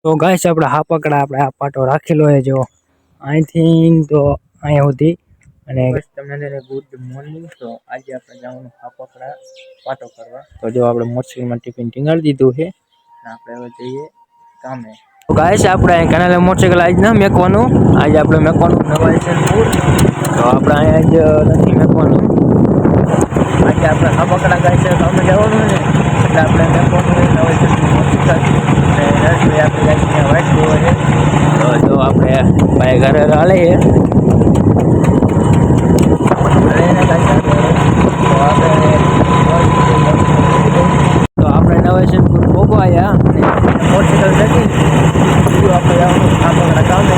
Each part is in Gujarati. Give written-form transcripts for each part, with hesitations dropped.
તો ગાઈસ આપણે હા પકડા આપણે આ પાટો રાખેલો છે જો આઈ થિંક તો અહીંયા સુધી અને તમને ગુડ મોર્નિંગ. તો આજે આપણે જવાનું હા પકડા પાટો કરવા. તો જો આપણે મોટરસાઇકલમાં ટિફિન ટીંગાડી દીધું છે અને આપણે હવે જઈએ કામે. તો ગાઈસ આપણે ઘણા મોટરસાઇકલ આજ ના મેકવાનું, આજે આપણે મેકવાનું નવાઈસનપુર. તો આપણે અહીંયા જ નથી મેકવાનું, આજે આપણે હા પકડા ગાઈસ કામે જવાનું ને એટલે આપણે મેકવાનું નવાઈસનપુર મોટરસાઇકલ. આપણે વાઇટ જોવે છે તો આપણે ભાઈ ઘરે હાલે છે તો આપણે નવાઈસનપુર ભોગવાયા અને મોટરસાઇકલ જતી આપણે જવાનું આ પકડા કામે.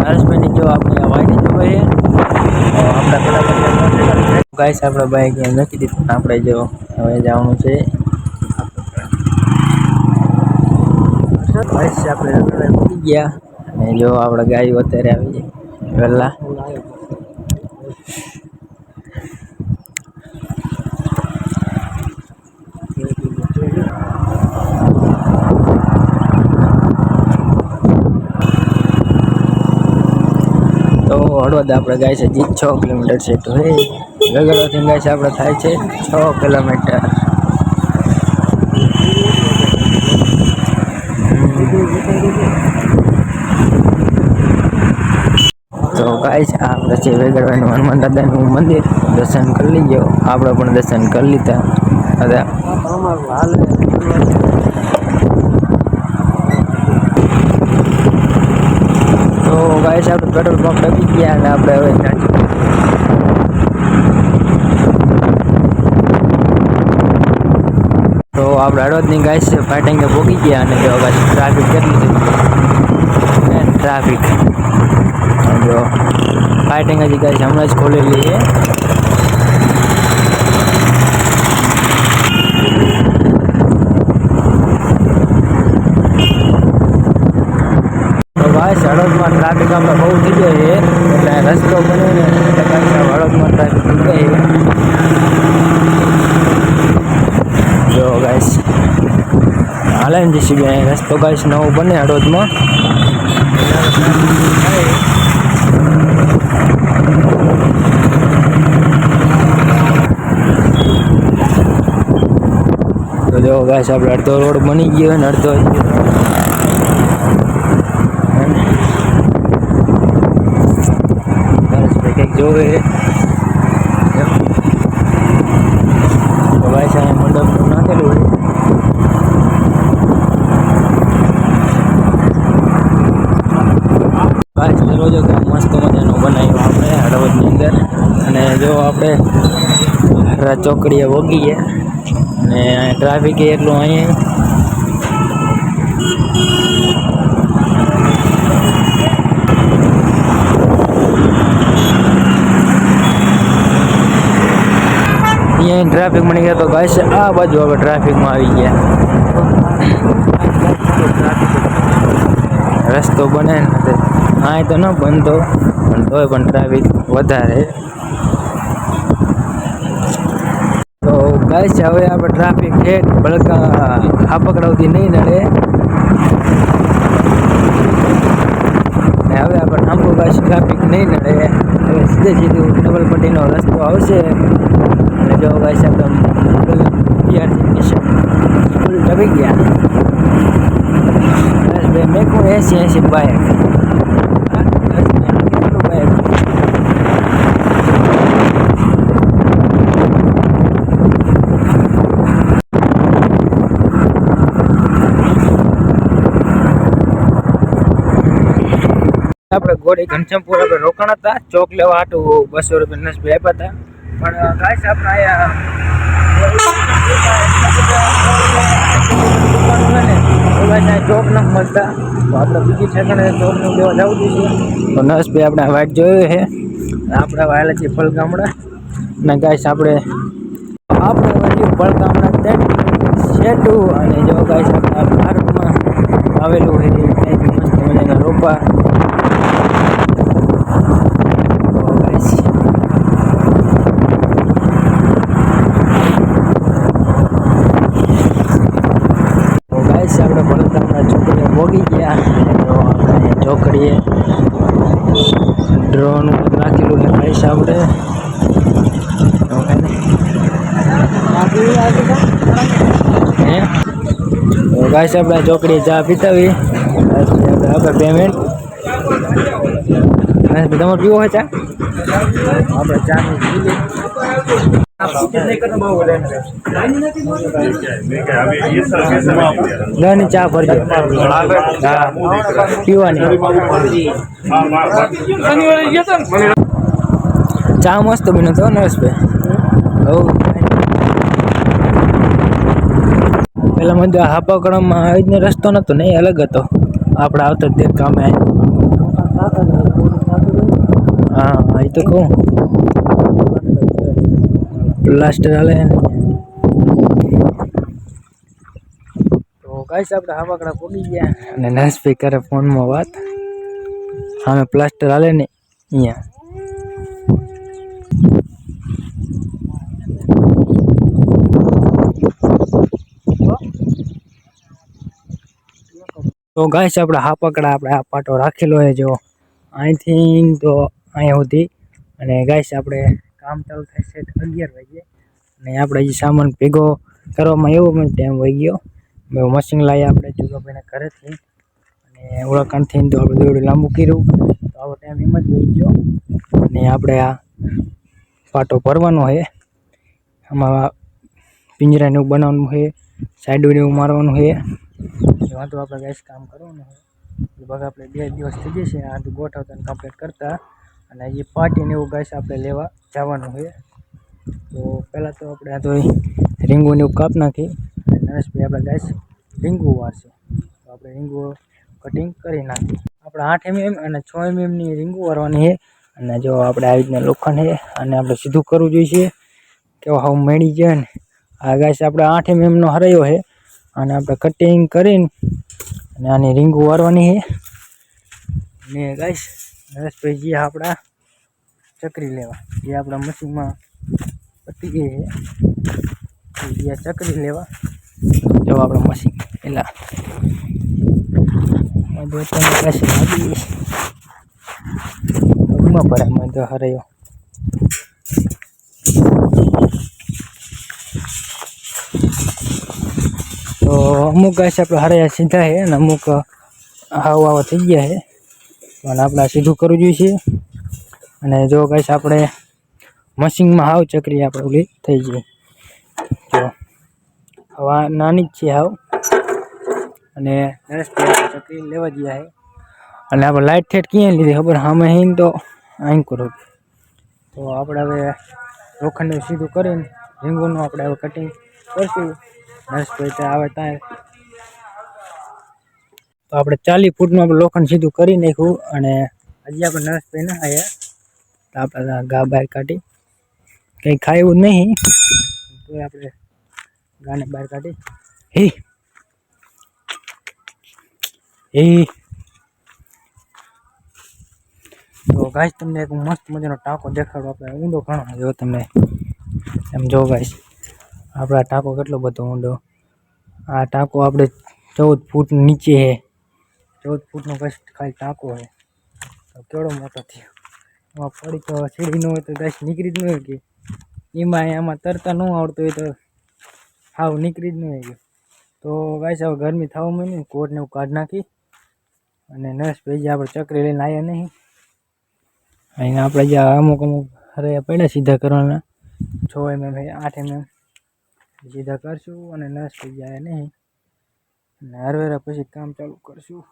હર્ષભાઈની જો આપણે વાઇટ જોવે છે તો આપણે પેલા ગાઈસ આપણે બાઈક મૂકી દીધું આપણે જો હવે જવાનું છે આપણે મૂકી ગયા. અને જો આપણે ગાડી અત્યારે આવી જાય વહેલા. તો હળવદ આપણે ગાય છે 6 કિલોમીટર છે તો હે વેગળોથી ગાય છે આપણે થાય છે 6 કિલોમીટર. તો ગાઈસ આપણે છે વેગળવાનું હનુમાન દાદાનું મંદિર, દર્શન કરી લીજો. આપણે પણ દર્શન કરી લીધા હતા. તો ગાઈસ આપણે પેટ્રોલ પંપ ડબી ગયા અને આપણે હવે તો આપણે હળવદની ગાઈસ ફાઇટિંગે પહોંચી ગયા અને જો ગાઈસ ટ્રાફિક કેટલી છે ટ્રાફિક જો ફાઇટિંગ હજી ગાઈસ હમણાં જ ખોલેલી છે. તો ગાઈસ હળવદમાં ટ્રાફિક આપણે બહુ થઈ ગયો છે એટલે રસ્તો બન્યો ને એટલે ગાઈસ હળવદમાં ટ્રાફિક થઈ જાય જો ગાઈસ હાલે ને જીસીબી રસ્તો ગાઈસ નવો બને હળવદમાં. તો જો ગાઈસ આપણે અડધો રોડ બની ગયો ને અડધો કંઈક જોવે તો ગાઈસ અહીંયા મંડપ નાખેલું હોય. ગાઈસ દરવાજો કંઈક મસ્ત મજાનો બનાવ્યો આપણે હળવદની અંદર. અને જો આપણે ચોકડીએ વગીએ અને ટ્રાફિક એટલું અહીંયા ટ્રાફિક મળી ગયા. તો ગાઈસ આ બાજુ આપણે ટ્રાફિકમાં આવી ગયા. રસ્તો બને ને આ તો ન બનતો પણ તોય પણ ટ્રાફિક વધારે. તો ગાઈસ હવે આપણે ટ્રાફિક હેઠ ભડકા આ પકડાવતી નહીં નડે. હવે આપણે લાંબુ ગાઈસ ટ્રાફિક નહીં નડે. હવે સીધું ડબલ પટ્ટીનો રસ્તો આવશે. અને જો ગાઈસ આપણે સ્કૂલ ડબી ગયા. બસ બે મેકું 80 બાઇક આપણે ગોળી ઘનશ્યામપુર આપણે રોકાણ હતા ચોક લેવા હાટું 200 રૂપિયા નસબી આપ્યા હતા. પણ ગાઈસ આપણે અહીંયા ચોક ન મળતા તો આપણે બીજી ઠેકાણે ચોકનું દેવા જવું જોઈએ. તો નસભાઈ આપણે વાઇટ જોયું છે આપણે વાયેલા છીએ ફલગામડા અને ગાઈસ આપણે ફલગામડા સેટું. અને જો ગાઈસ આપણા પાર્કમાં આવેલું હોય મસ્ત મજાના રોપા. આપણે ભણતા છોકરીઓ ભોગી ગયા ચોકડીએ ડ્રોન રાખેલું છે ગાઈસ આપણે તો ગાઈસ આપણે ચોકડીએ ચા પીતાવી આપણે પેમેન્ટ તમારે પીવો હોય ચા આપણે ચા ની ચા ભરજો હા પીવાની ચા મસ્ત બન્યો હતો નરેશભાઈ પેલા મને હાપાકડામાં આવી જ રસ્તો નતો નહીં અલગ હતો આપણે આવતો તે કામે હા એ તો કહું પ્લાસ્ટર હાલે તો ગાઈસ આપણે હાપાકડા પહોંચી ગયા અને નરેશભાઈ કરે ફોનમાં વાત સામે પ્લાસ્ટર હાલે ને અહીંયા તો ગાઈસ આપણે હાપાકડા આપણે આ પાટો રાખેલો હોય જો અહીંથી તો અહીંયા સુધી અને ગાઈસ આપણે કામ ચાલુ થાય છે 11 વાગે અને આપણે જે સામાન ભેગો કરવામાં એવો મને ટાઈમ વહી ગયો મેં મશીન લાવી આપણે જુગાભાઈના ઘરેથી અને ઓળખાણથી તો આપણે દોડું લાંબુ કર્યું તો આવો ટાઈમ એમ જ વહી ગયો અને આપણે આ પાટો ભરવાનો છે આમાં પિંજરાને એવું બનાવવાનું છે સાઈડોને એવું મારવાનું છે વાંધો આપણે ગાઈસ કામ કરવાનું છે લગભગ આપણે 2 દિવસ થઈ જશે આ ગોઠવતા કમ્પ્લીટ કરતા અને એ પાર્ટીને એવું ગાઈસ આપણે લેવા જવાનું છે તો પહેલાં તો આપણે આ તો રીંગુને એવું કાપ નાખી નરેશભાઈ આપણે ગાઈસ રીંગુ વારશે તો આપણે રીંગુ કટિંગ કરી નાખી આપણે 8 mm અને 6 mm ની રીંગુ વારવાની છે અને જો આપણે આવી રીતના લોખંડ છે અને આપણે સીધું કરવું જોઈએ કેવા હાવ મેળી જાય ને આ ગાઈસ આપણે 8 mm નો હરાયો છે અને આપણે કટિંગ કરીને અને આની રીંગુ વારવાની છે ને ગાઈસ નરેશભાઈ જે આપણા ચકરી લેવા જે આપણા મશીનમાં પતી ગઈ છે જે ચકરી લેવા જો આપણા મશીન પેલા ભરાય તો હરાયો તો અમુક ગાઈસ આપણે હરાયા સીધા છે અને અમુક આવા થઈ ગયા છે પણ આપણે સીધું કરવું જોઈએ અને જો ગાઈસ આપણે મશીનમાં હાવ ચકરી આપણે ઓલી થઈ જાય જો હવા નાની જ છે હાવ અને ચકરી લેવા ગયા છે અને આપણે લાઇટ થેટ ક્યાં લીધી ખબર સામે હિન તો અહીં કરો તો આપણે હવે લોખંડને સીધું કરીને રીંગુનું આપણે હવે કટિંગ કરશું નરેશભાઈ ત્યાં આવે ત્યાં તો આપણે 40 ફૂટનું આપણે લોખંડ સીધું કરી નાખ્યું અને હજી આપણે નરેશભાઈ ના આવ્યા તો આપણે ગા બહાર કાઢી કંઈ ખાયું નહીં તો આપણે ગાને બહાર કાઢી હે તો ગાઈસ તમને એક મસ્ત મજાનો ટાંકો દેખાડો આપણે ઊંડો ઘણો જો તમે એમ જો ગાઈસ આપણા ટાંકો કેટલો બધો ઊંડો આ ટાંકો આપણે 14 ફૂટ નીચે છે 14 ફૂટનો ખાલી ટાંકો છે તો કેવડો મોટો થયો એમાં પડી તો સીડી ન હોય તો ગાઈસ નીકળી જ ન હોય કે એમાં તરતા ન આવડતું હોય તો હાવ નીકળી જ ન હોય તો ગાઈસ હવે ગરમી થવા માંડી કોટને એવું કાઢી નાખી અને નરેશભાઈ આપણે ચકરી લઈને આવ્યા નહીં અહીં આપણે જ્યાં અમુક હરાયા પડ્યા સીધા કરવાના 6 mm 8 mm સીધા કરશું અને નરેશભાઈ જાય નહીં અને હરવેરા પછી કામ ચાલુ કરશું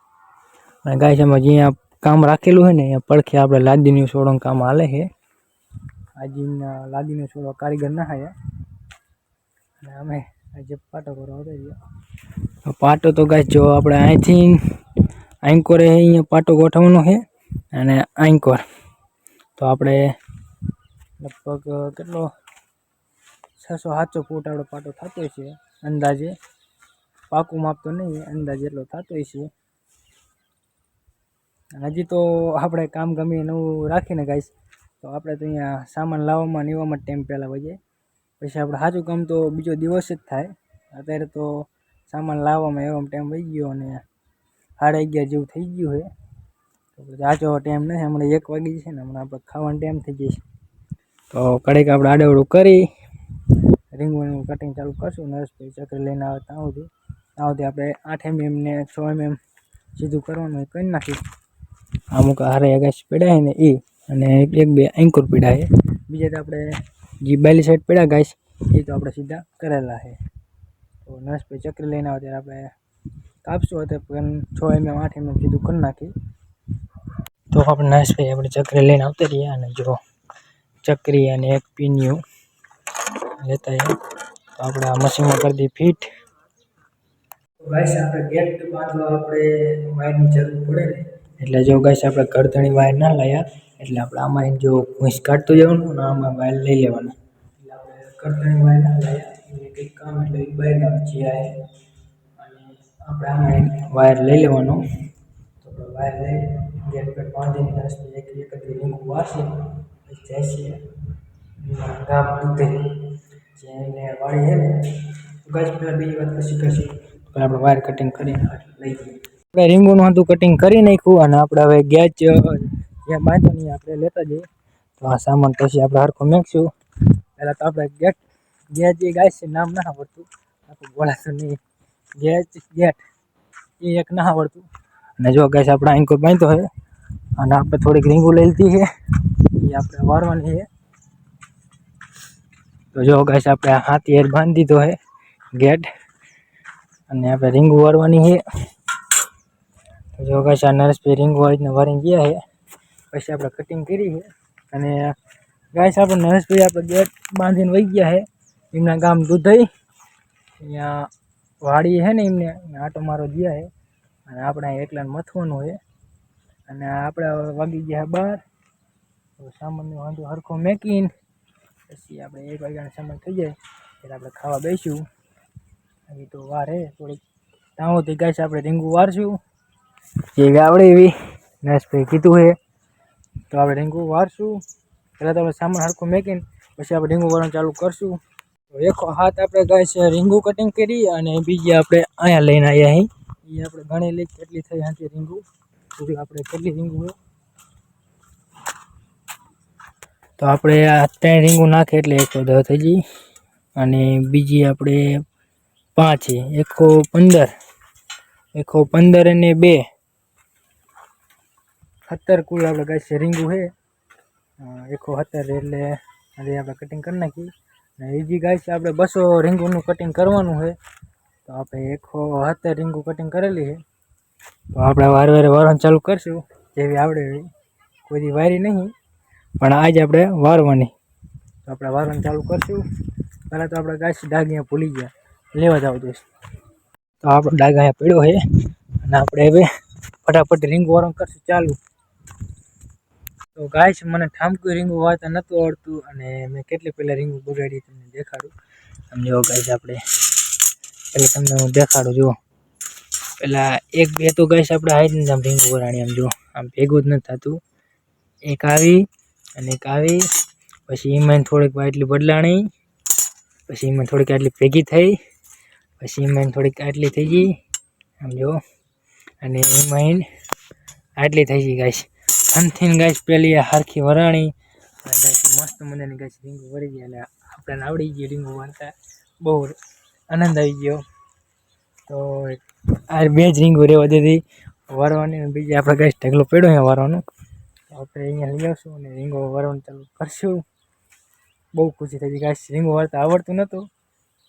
અને ગાઈસ એમાં જ્યાં કામ રાખેલું હોય ને અહીંયા પડખે આપણે લાદીનું છોડવાનું કામ હાલે છે આજે લાદીનું છોડવા કારીગર ના આવ્યા અને અમે આજે પાટો કરવા આવતા પાટો તો ગાઈસ જો આપણે અહીંથી આંકોરે અહીંયા પાટો ગોઠવવાનો છે અને આંકોર તો આપણે લગભગ કેટલો 600-700 ફૂટ આપણો પાટો થતો છે અંદાજે પાકું માપ તો નહીં અંદાજે એટલો થતો છે હજી તો આપણે કામ ગમે નવું રાખીને ગાઈસ તો આપણે તો અહીંયા સામાન લાવવામાં નીવામાં ટાઈમ પહેલાં વહી જાય પછી આપણે સાચું કામ તો બીજો દિવસ જ થાય અત્યારે તો સામાન લાવવામાં એવામાં ટાઈમ વહી ગયો અને 11:30 જેવું થઈ ગયું છે. તો જાજો ટાઈમ નથી, હમણાં 1 વાગી જશે ને હમણાં આપણે ખાવાનો ટાઈમ થઈ જશે. તો કડીક આપણે આડેવડું કરી રીંગણનું કટિંગ ચાલુ કરશું. નરેશભાઈ ચકરી લઈને આવે ત્યાં સુધી આપણે 8 mm ને 6 mm સીધું કરવાનું કરી નાખી. અમુક હારે ગાઈસ પડ્યા છે ને એ, અને 1-2 એન્કર પડ્યા છે. બીજા તો આપણે જે બાયલી સાઈડ પડ્યા ગાઈસ એ તો આપણે સીધા કરેલા છે. તો નરેશભાઈ ચકરી લઈને આવે ત્યારે આપણે કાપશું. અત્યારે 6 mm 8 mm સીધું કરી નાખી. તો આપણે નરેશભાઈ આપણે ચકરી લઈને આવતા રહીએ, અને જો ચકરી અને એક પીન્યું લેતા તો આપણે આ મશીનમાં કરી દઈએ ફિટ. ગાઈસ આપણે ગેટ બાંધવા આપણે વાયરની જરૂર પડે ને, એટલે જો ગાઈસ આપણે કરતણી વાયર ના લાયા એટલે આપણે આમાં જો ભૂંસ કાઢતું જવાનું ને આમાં વાયર લઈ લેવાનું. એટલે આપણે કરતણી વાયર ના લાયા એટલે કંઈક કામ એટલે બહાર ગામ જ્યાં અને આપણે આમાં વાયર લઈ લેવાનું. તો વાયર લઈ ગેટ પર બાંધીને એક રીંગ વારશે જાય ગામ દૂધે જેને વાળી છે ને. ગાઈસ પેલા બીજી વાત પછી કરશું, આપણે વાયર કટિંગ કરીને લઈ જઈએ. આપણે રીંગોનું હતું કટિંગ કરી નાખ્યું, અને આપણે હવે ગેસ જ્યાં બાંધ્યો નહીં આપણે લેતા જઈએ. તો આ સામાન પછી આપણે હરખું મેકશું. પહેલાં તો આપણે ગેસ જે ગાઈસ છે નામ ના આવડતું, આપણે બોલાતું નહીં, ગેટ એ એક ના આવડતું. અને જો ગાઈસ આપણે એન્કર બાંધ્યો છે, અને આપણે થોડીક રીંગું લઈ લીધી છે એ આપણે વારવાની છે. તો જો ગાઈસ આપણે હાથી હેર બાંધી દીધો છે ગેટ, અને આપણે રીંગું વારવાની છે. તો જો ગાઈસ આ નરેશભાઈ રીંગું વારીને વારીને ગયા છે. પછી આપણે કટિંગ કરી છે. અને ગાઈસ આપણે નરેશભાઈ આપણે ગેટ બાંધીને વહી ગયા છે એમના ગામ દૂધઈ. અહીંયા વાડી છે ને એમને આટો મારો ગયા છે, અને આપણે એકલા મથવાનું છે. અને આપણે વાગી ગયા 12. તો સામાનનો વાંધો હરખો મેકીને પછી આપણે 1 વાગ્યાનો સમય થઈ જાય ત્યારે આપણે ખાવા બેસીશું. હજી તો વાર હે થોડીક, ત્યાં સુધી ગાઈસ આપણે રીંગું વારશું જેવી આવડે એવી. નરેશભાઈ કીધું છે તો આપણે રીંગું વારશું. પહેલાં તો આપણે સામાન હરખું મેકીને પછી આપણે રીંગું વારવાનું ચાલુ કરશું. તો એક હાથ આપણે ગાઈસ રીંગું કટિંગ કરી, અને બીજી આપણે અહીંયા લઈને આવ્યા અહીં. એ આપણે ગણી લઈ કેટલી થઈ હતી રીંગું, આપણે કેટલી રીંગું હોય. તો આપણે આ 3 રીંગું નાખે એટલે 110 થઈ ગઈ, અને બીજી આપણે 5 છે 115 અને 2 17 કુલ આપણે ગાઈસ રીંગું છે. 117 એટલે હવે આપણે કટિંગ કરી નાખી. અને બીજી ગાઈસ આપણે 200 રીંગુંનું કટિંગ કરવાનું છે. તો આપણે 117 રીંગું કટિંગ કરેલી છે. તો આપણે વારે વારવાનું ચાલુ કરશું જેવી આવડે એવી. કોઈ વારી નહીં પણ આજે આપણે વારવાની. તો આપણે વારવાનું ચાલુ કરશું. પહેલાં તો આપણે ગાઈસ ડાઘિયા ભૂલી ગયા લેવા જાવ દોસ્ત. તો આપણો ડાઘ અહીંયા પડ્યો છે, અને આપણે હવે ફટાફટ રીંગું વારવાનું કરશું ચાલુ. તો ગાઈસ મને ઠામકું રીંગું વારતા નહોતું આવડતું, અને મેં કેટલી પહેલાં રીંગું બગાડી તમને દેખાડું. આમ જો ગાઈસ આપણે પહેલાં તમને હું દેખાડું. જો પહેલાં 1-2 તો ગાઈસ આપણે હાઈ ને આમ રીંગું વરાણી આમ જો આમ ભેગું જ નથી થતું. એક આવી અને એક આવી, પછી એમાં થોડીક આટલી બદલાણી, પછી એમાં થોડીક આટલી ભેગી થઈ, પછી એમાં થોડીક આટલી થઈ ગઈ આમ જો, અને એમાં આટલી થઈ ગઈ ગાઈસ. અંથીન ગાઈસ પેલી હરખી વરાણી ગાઈસ મસ્ત મજાની ગાઈસ રીંગું વળી ગઈ. એટલે આપણને આવડી ગઈ રીંગું વારતા, બહુ આનંદ આવી ગયો. તો આ 2 જ રીંગું રહેવા દીધી વારવાની, અને બીજી આપણે ગાઈસ ઢગલો પડ્યો છે વારવાનું. આપણે અહીંયા લઈ આવશું અને રીંગો વારવાનું ચાલુ કરશું. બહુ ખુશી થઈ ગઈ ગાઈસ, રીંગું વારતા આવડતું નહોતું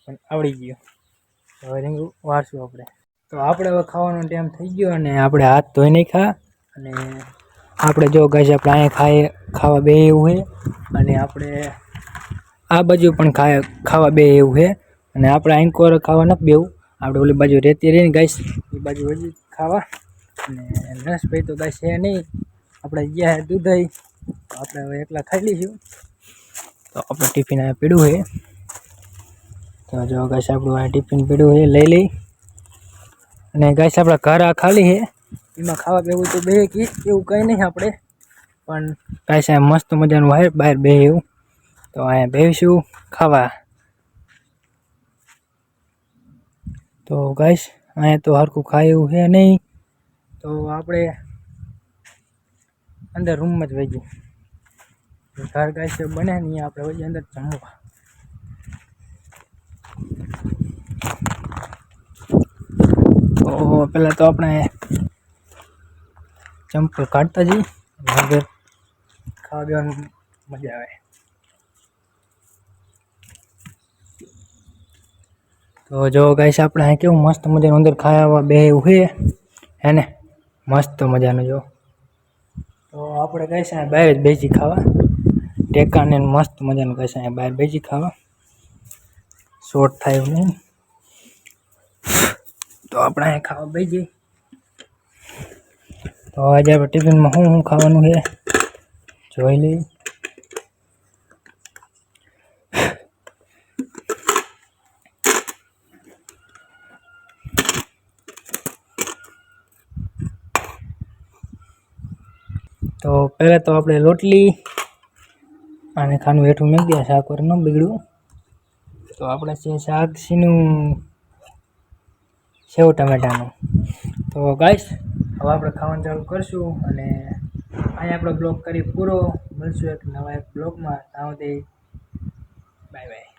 પણ આવડી ગયું. હવે રીંગું વારશું આપણે. તો આપણે હવે ખાવાનો ટાઈમ થઈ ગયો, અને આપણે હાથ ધોઈ નાખ્યા. અને આપણે જો ગાઈસ આપણે અહીંયા ખાવા બે એવું છે, અને આપણે આ બાજુ પણ ખાવા બે એવું છે. અને આપણે આંકોર ખાવા નથી બેવું, આપણે ઓલી બાજુ રહેતી રહીને ગાઈસ એ બાજુ હજી ખાવા. અને નરેશભાઈ તો ગાઈસ છે નહીં, આપણે ગયા દૂધઈ, તો આપણે હવે એકલા ખાઈ લઈશું. તો આપણે ટિફિન આ પીડ્યું છે. તો જો ગાઈસ આપણું આ ટિફિન પીડ્યું છે, લઈ લઈ. અને ગાઈસ આપણા ઘર આ ખાલી છે, એમાં ખાવા બેવું તો બે કી એવું કંઈ નહીં આપણે, પણ ગાઈસ આ મસ્ત મજાનું હોય બહાર બે એવું. તો અહીંયા બેસીશું ખાવા. તો ગાઈસ અહીંયા તો હરખું ખાય એવું છે નહીં, તો આપણે અંદર રૂમમાં જ વહી ગયું ઘર ગાય છે બને ને આપણે વહી અંદર જમવા. તો પહેલાં તો આપણે ચંપલ કાઢતા જઈએ વગર ખાવા પીવાની મજા આવે. તો જો ગાઈસ આપણે અહીં કેવું મસ્ત મજાનું અંદર ખાવા બે ઉભે હે ને મસ્ત મજાનું જો. તો આપણે ગાઈસ અહીં બહાર જ બેસી ખાવા ટેકાને મસ્ત મજાનું ગાઈસ અહીં બહાર બેસી ખાવા શોર્ટ થાય એવું નહીં. તો આપણે અહીં ખાવા બેસી જઈએ. તો આજે આપણે ટિફિનમાં શું ખાવાનું છે જોઈ લઈએ. તો પહેલાં તો આપણે રોટલી અને ખાનું હેઠું મેં ગયા શાક વાર ન બગડ્યું. તો આપણે છે શાક સીનું સેવ ટમેટાનું. તો ગાઈસ હવે આપણે ખાવાનું ચાલુ કરશું અને અહીં આપણો બ્લોગ કરી પૂરો. મળશું એક નવા એક બ્લોગમાં. ત્યાં સુધી બાય બાય.